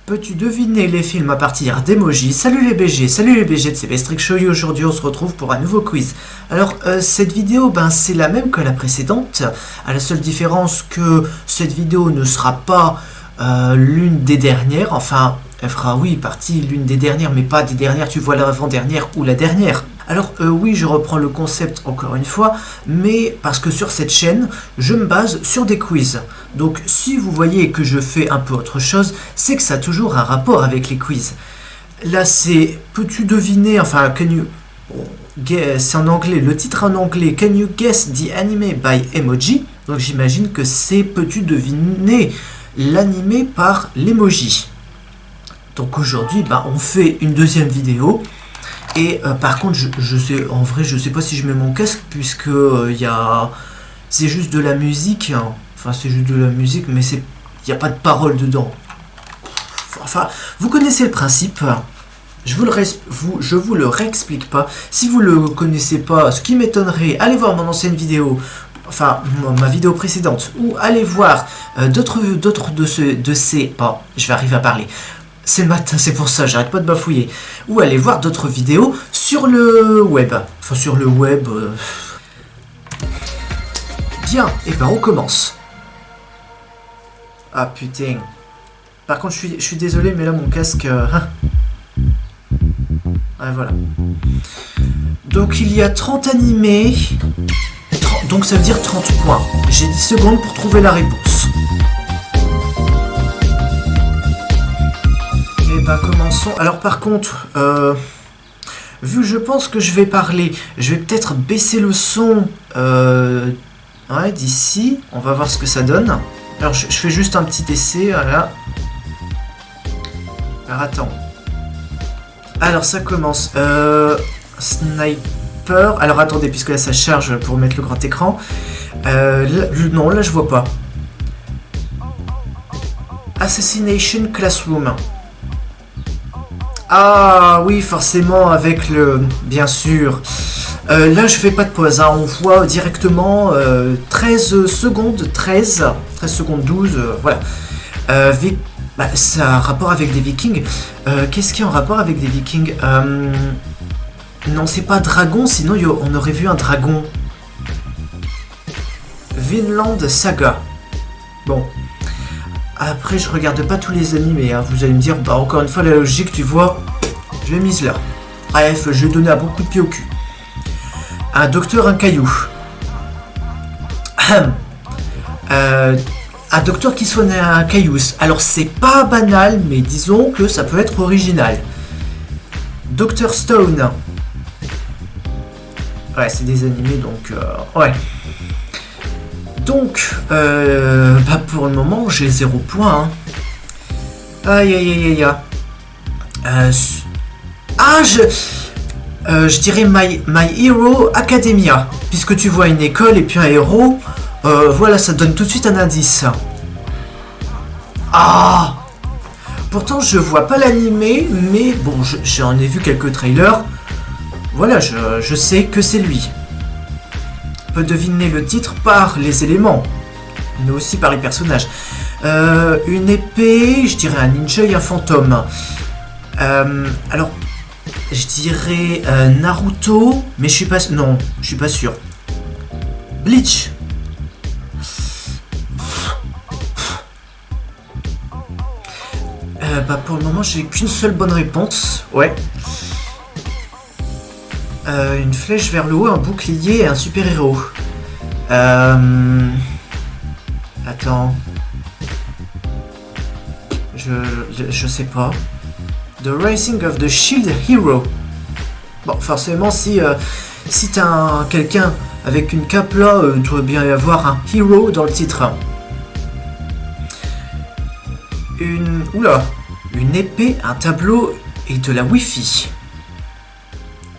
Peux-tu deviner les films à partir d'emojis? Salut les BG de CVStrick Show. Aujourd'hui on se retrouve pour un nouveau quiz. Alors cette vidéo c'est la même que la précédente, à la seule différence que cette vidéo ne sera pas l'une des dernières, enfin elle fera oui partie l'une des dernières mais pas des dernières, tu vois l'avant-dernière ou la dernière. Alors oui, je reprends le concept encore une fois, mais parce que sur cette chaîne, je me base sur des quiz. Donc si vous voyez que je fais un peu autre chose, c'est que ça a toujours un rapport avec les quiz. Là c'est, peux-tu deviner, enfin, can you guess, c'est en anglais, le titre en anglais, can you guess the anime by emoji? Donc j'imagine que c'est, peux-tu deviner l'anime par l'emoji? Donc aujourd'hui, on fait une deuxième vidéo. Et par contre, je sais, en vrai, je sais pas si je mets mon casque puisque c'est juste de la musique. Hein. Enfin, c'est juste de la musique, mais il n'y a pas de parole dedans. Enfin, vous connaissez le principe. Je vous le réexplique pas. Si vous le connaissez pas, ce qui m'étonnerait, allez voir mon ancienne vidéo. Enfin, ma vidéo précédente, ou allez voir d'autres de ces. Oh, je vais arriver à parler. C'est le matin, c'est pour ça, j'arrête pas de bafouiller. Ou aller voir d'autres vidéos sur le web. Enfin, sur le web. Bien, et on commence. Ah putain. Par contre, je suis désolé, mais là, mon casque... Ouais, voilà. Donc, il y a 30 animés. Donc, ça veut dire 30 points. J'ai 10 secondes pour trouver la réponse. Commençons. Alors par contre, vu que je pense que je vais parler, je vais peut-être baisser le son d'ici. On va voir ce que ça donne. Alors je fais juste un petit essai, voilà. Alors attends. Alors ça commence. Sniper. Alors attendez, puisque là ça charge pour mettre le grand écran. Non, là je vois pas. Assassination Classroom. Ah oui, forcément, avec le... Bien sûr. Là, je fais pas de pause. Hein. On voit directement 13 secondes 12, voilà. Ça a un rapport avec des vikings. Qu'est-ce qui est en rapport avec des vikings? Non, c'est pas dragon, sinon on aurait vu un dragon. Vinland Saga. Bon. Après, je regarde pas tous les animés, hein. Vous allez me dire, encore une fois, la logique, tu vois, je l'ai mise là. Bref, je vais donner à beaucoup de pieds au cul. Un docteur, un caillou. Un docteur qui soigne un caillou. Alors, c'est pas banal, mais disons que ça peut être original. Docteur Stone. Ouais, c'est des animés, donc... ouais. Donc, pour le moment, j'ai 0 points. Hein. Aïe, aïe, aïe, aïe. Je dirais My Hero Academia. Puisque tu vois une école et puis un héros, voilà, ça donne tout de suite un indice. Ah! Pourtant, je vois pas l'animé, mais bon, j'en ai vu quelques trailers. Voilà, je sais que c'est lui. Peut deviner le titre par les éléments, mais aussi par les personnages. Une épée, je dirais un ninja et un fantôme. Alors, je dirais Naruto, mais je suis pas... Non, je suis pas sûr. Bleach. Pour le moment, j'ai qu'une seule bonne réponse. Ouais. Une flèche vers le haut, un bouclier et un super-héros. Attends. Je sais pas. The Rising of the Shield Hero. Bon, forcément, si t'as quelqu'un avec une cape là, il doit bien y avoir un hero dans le titre. Une épée, un tableau et de la Wi-Fi.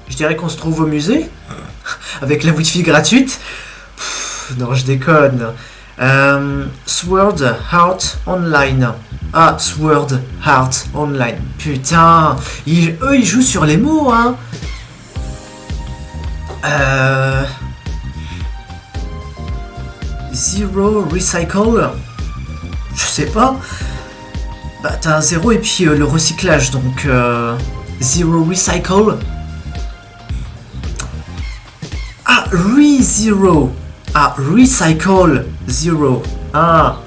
Je dirais qu'on se trouve au musée, avec la Wi-Fi gratuite. Non, je déconne. Sword Art Online. Ah, Sword Art Online. Putain, eux, ils jouent sur les mots, hein. Zero Recycle. Je sais pas. Bah, t'as un 0 et puis le recyclage, donc... Zero recycle. Ah, re-zero. Ah, recycle zero. Ah.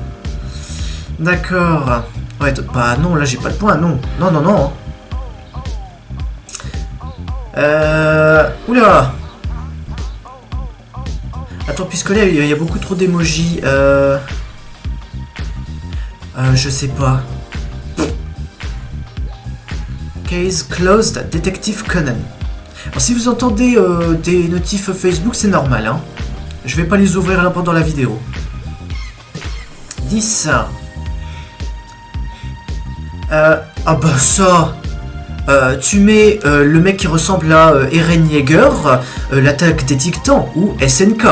D'accord. Ouais, bah non, là j'ai pas de points, non. Non, non, non. Oula. Attends, puisque là, il y a beaucoup trop d'émojis. Je sais pas. Case closed, Detective Conan. Alors, si vous entendez des notifs Facebook, c'est normal, hein. Je vais pas les ouvrir là pendant la vidéo. 10. Ah bah ça. Tu mets le mec qui ressemble à Eren Yeager, l'attaque des Titans, ou SNK.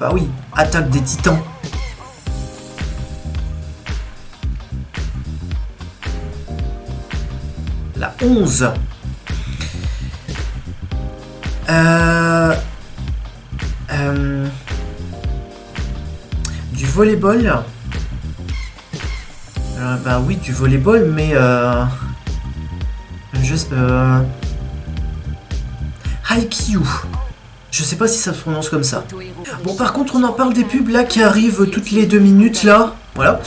Bah oui, attaque des Titans. La 11. Du volleyball. Bah oui, du volleyball, mais Haikyuu. Je sais pas si ça se prononce comme ça. Bon, par contre, on en parle des pubs là qui arrivent toutes les 2 minutes là. Voilà.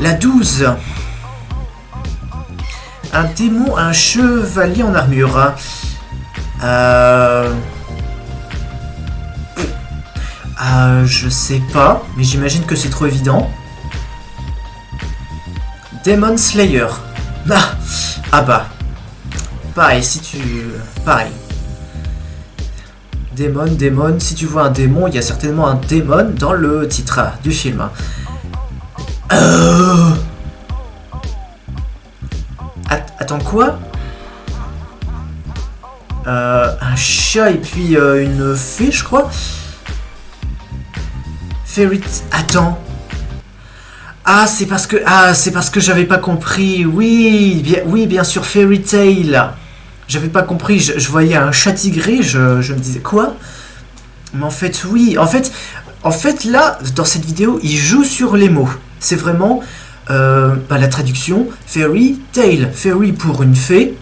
La 12. Un démon, un chevalier en armure. Je sais pas, mais j'imagine que c'est trop évident. Demon Slayer. Ah bah. Pareil, si tu... Pareil. Démon, si tu vois un démon, il y a certainement un démon dans le titre du film. Attends, quoi? Un chat et puis une fée, je crois. Fairy... Attends. C'est parce que j'avais pas compris. Oui, bien sûr, Fairy Tail. J'avais pas compris. Je voyais un chat tigré. Je me disais quoi? Mais en fait, oui. En fait, là, dans cette vidéo, il joue sur les mots. C'est vraiment la traduction. Fairy Tail. Fairy pour une fée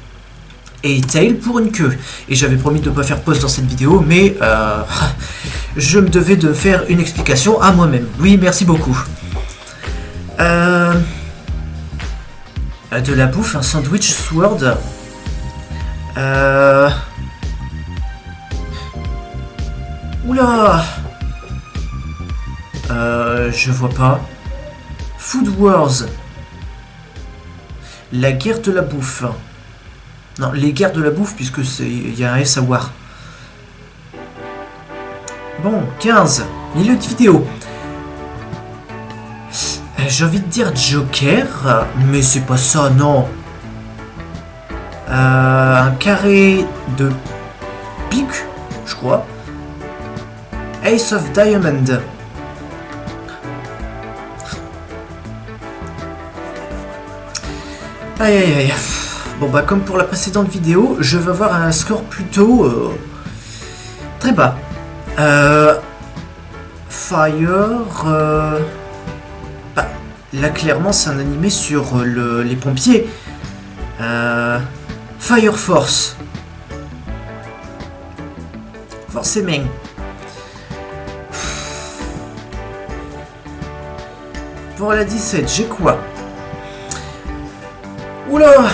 et Tail pour une queue. Et j'avais promis de ne pas faire pause dans cette vidéo, mais je me devais de faire une explication à moi-même. Oui, merci beaucoup. De la bouffe, un sandwich sword. Oula. Je vois pas. Food Wars. La guerre de la bouffe. Non, les guerres de la bouffe, puisque il y a un S à voir. Bon, 15. Milieu de vidéo. J'ai envie de dire Joker, mais c'est pas ça, non. Un carré de pique, je crois. Ace of Diamond. Aïe aïe aïe. Bon bah comme pour la précédente vidéo, je vais avoir un score plutôt très bas. Fire... là clairement c'est un animé sur les pompiers. Fire Force. Forcément. Pour la 17, j'ai quoi? Oula!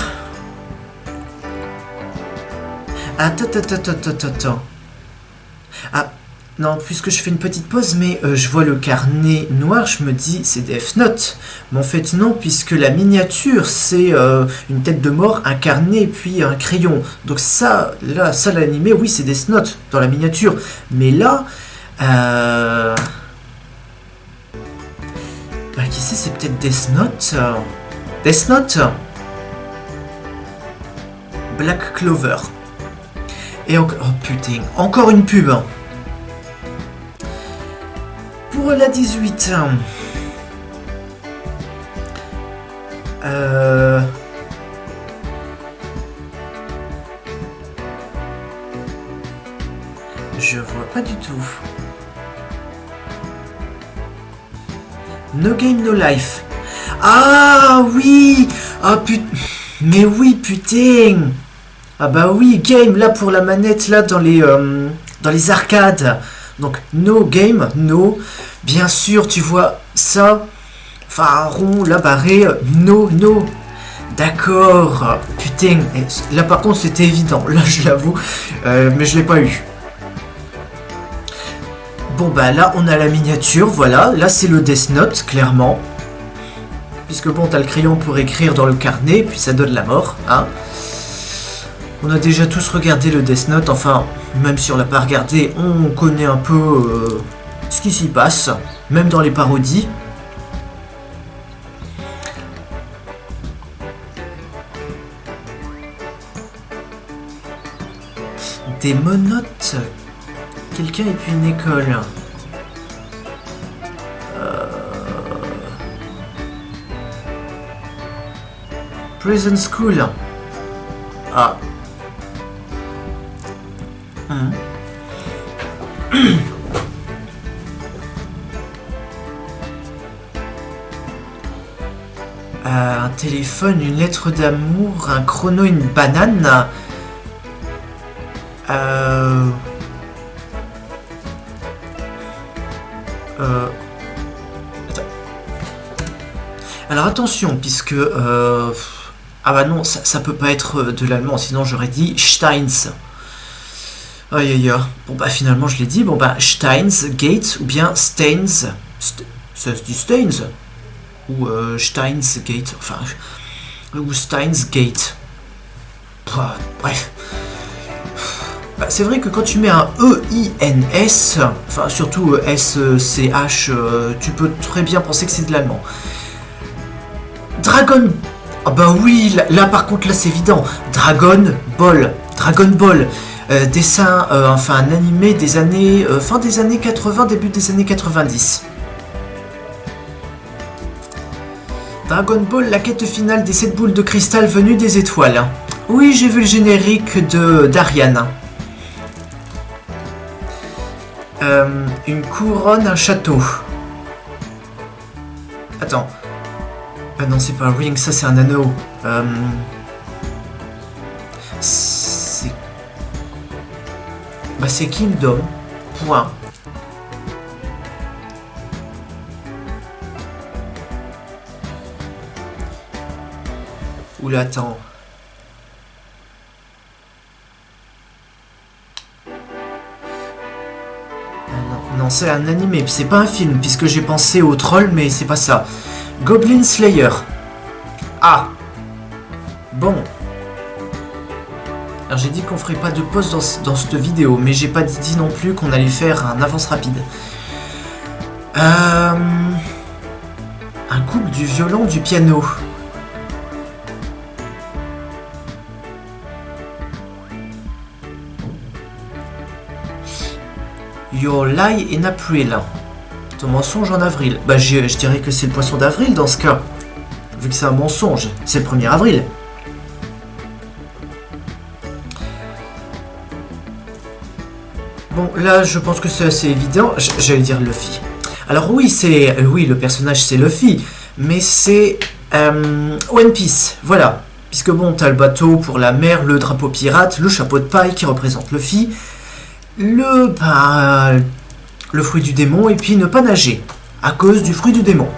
Attends. Ah, non, puisque je fais une petite pause, mais je vois le carnet noir, je me dis c'est Death Note. Mais en fait non, puisque la miniature c'est une tête de mort, un carnet puis un crayon. Donc ça, là, ça l'animé, oui c'est Death Note dans la miniature. Mais là, qui sait, c'est peut-être Death Note. Death Note. Black Clover. Et oh putain, encore une pub. Pour la 18. Je vois pas du tout. No Game No Life. Ah oui. Ah putain. Mais oui, putain. Ah bah oui, game, là pour la manette, là dans les arcades. Donc no game, no. Bien sûr, tu vois ça. Enfin, rond, là, barré. No, no. D'accord. Putain. Là par contre, c'était évident. Là, je l'avoue. Mais je l'ai pas eu. Bon bah là, on a la miniature, voilà. Là, c'est le Death Note, clairement. Puisque bon, t'as le crayon pour écrire dans le carnet, puis ça donne la mort, hein. On a déjà tous regardé le Death Note, enfin, même si on l'a pas regardé, on connaît un peu ce qui s'y passe, même dans les parodies. Des monotes. Quelqu'un et puis une école. Prison School. Ah. Un téléphone, une lettre d'amour, un chrono, une banane. Attends. Alors attention, puisque ah bah non, ça peut pas être de l'allemand, sinon j'aurais dit Steins. Aïe aïe aïe. Bon bah finalement je l'ai dit. Bon bah Steins Gate ou bien Stains. Ça se dit Stains ou Steins Gate. Enfin ou Steins Gate. Bref. Bah, c'est vrai que quand tu mets un E-I-N-S, enfin surtout S-C-H, tu peux très bien penser que c'est de l'allemand. Dragon. Ah bah oui, là par contre là c'est évident. Dragon Ball. Dragon Ball. Dessin, enfin un animé des années, fin des années 80, début des années 90. Dragon Ball, la quête finale des 7 boules de cristal venues des étoiles. Oui, j'ai vu le générique d'Ariane. Une couronne, un château. Attends. Non, c'est pas un ring, ça c'est un anneau. C'est... Bah c'est Kingdom. Point. Oula, attends. Non, c'est un animé, c'est pas un film, puisque j'ai pensé au troll, mais c'est pas ça. Goblin Slayer. Ah. Bon. Alors j'ai dit qu'on ferait pas de pause dans cette vidéo, mais j'ai pas dit non plus qu'on allait faire un avance rapide. Un couple du violon, du piano. Your lie in April. Ton mensonge en avril. Bah je dirais que c'est le poisson d'avril dans ce cas. Vu que c'est un mensonge. C'est le 1er avril. Bon, là je pense que c'est assez évident. J'allais dire Luffy. Alors oui, oui, le personnage c'est Luffy. Mais c'est One Piece. Voilà. Puisque bon, t'as le bateau pour la mer, le drapeau pirate, le chapeau de paille qui représente Luffy. Le fruit du démon, et puis ne pas nager à cause du fruit du démon.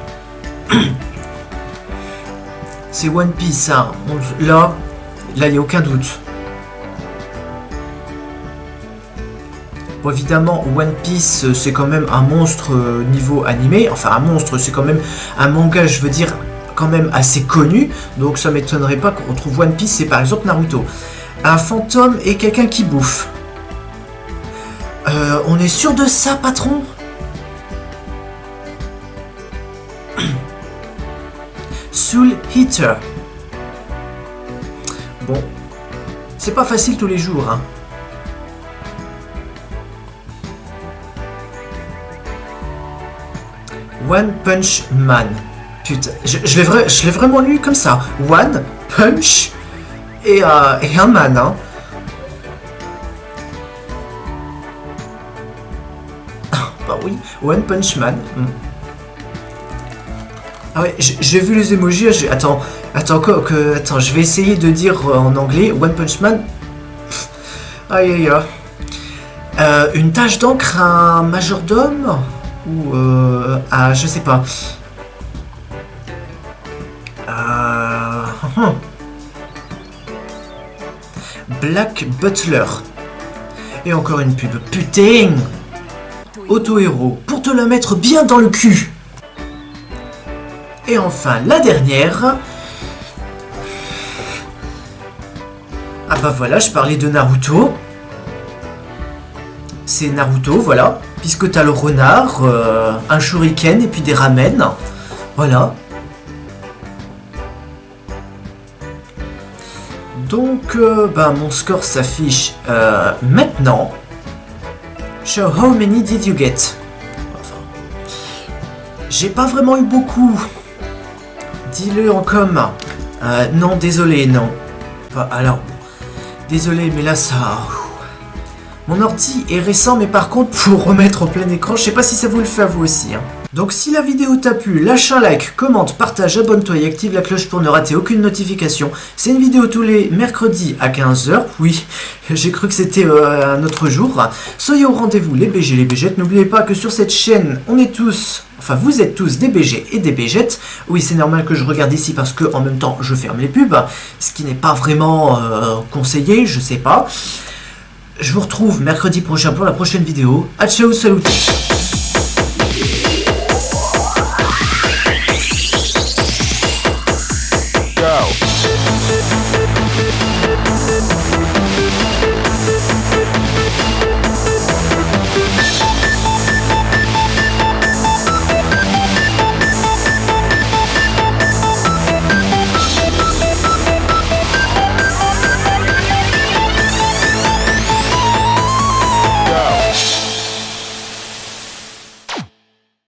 C'est One Piece, hein. Là, il n'y a aucun doute. Bon, évidemment, One Piece, c'est quand même un monstre niveau animé. Enfin, un monstre, c'est quand même un manga, je veux dire, quand même assez connu. Donc, ça m'étonnerait pas qu'on retrouve One Piece, c'est par exemple Naruto. Un fantôme et quelqu'un qui bouffe. On est sûr de ça, patron? Soul Eater. Bon, c'est pas facile tous les jours, hein. One Punch Man. Putain, je l'ai vraiment lu comme ça. One Punch et un man, hein. Bah oui, One Punch Man. Ah ouais, j'ai vu les emojis. Attends, attends, je vais essayer de dire en anglais One Punch Man. Aïe aïe aïe. Une tache d'encre à un majordome ou je sais pas. Black Butler. Et encore une pub. Putain. Auto-héros. Pour te la mettre bien dans le cul. Et enfin, la dernière. Ah bah voilà, je parlais de Naruto. C'est Naruto, voilà. Puisque t'as le renard, un shuriken et puis des ramen. Voilà. Donc, mon score s'affiche maintenant. Show how many did you get? Enfin, j'ai pas vraiment eu beaucoup. Dis-le en com. Non, désolé, non. Alors, désolé, mais là, ça... Mon ordi est récent, mais par contre, pour remettre au plein écran, je sais pas si ça vous le fait à vous aussi. Donc, si la vidéo t'a plu, lâche un like, commente, partage, abonne-toi et active la cloche pour ne rater aucune notification. C'est une vidéo tous les mercredis à 15 h. Oui, j'ai cru que c'était un autre jour. Soyez au rendez-vous, les BG, les BGettes. N'oubliez pas que sur cette chaîne, on est tous... Enfin, vous êtes tous des BG et des BGettes. Oui, c'est normal que je regarde ici parce que en même temps, je ferme les pubs. Ce qui n'est pas vraiment conseillé, je sais pas. Je vous retrouve mercredi prochain pour la prochaine vidéo. A ciao, salut!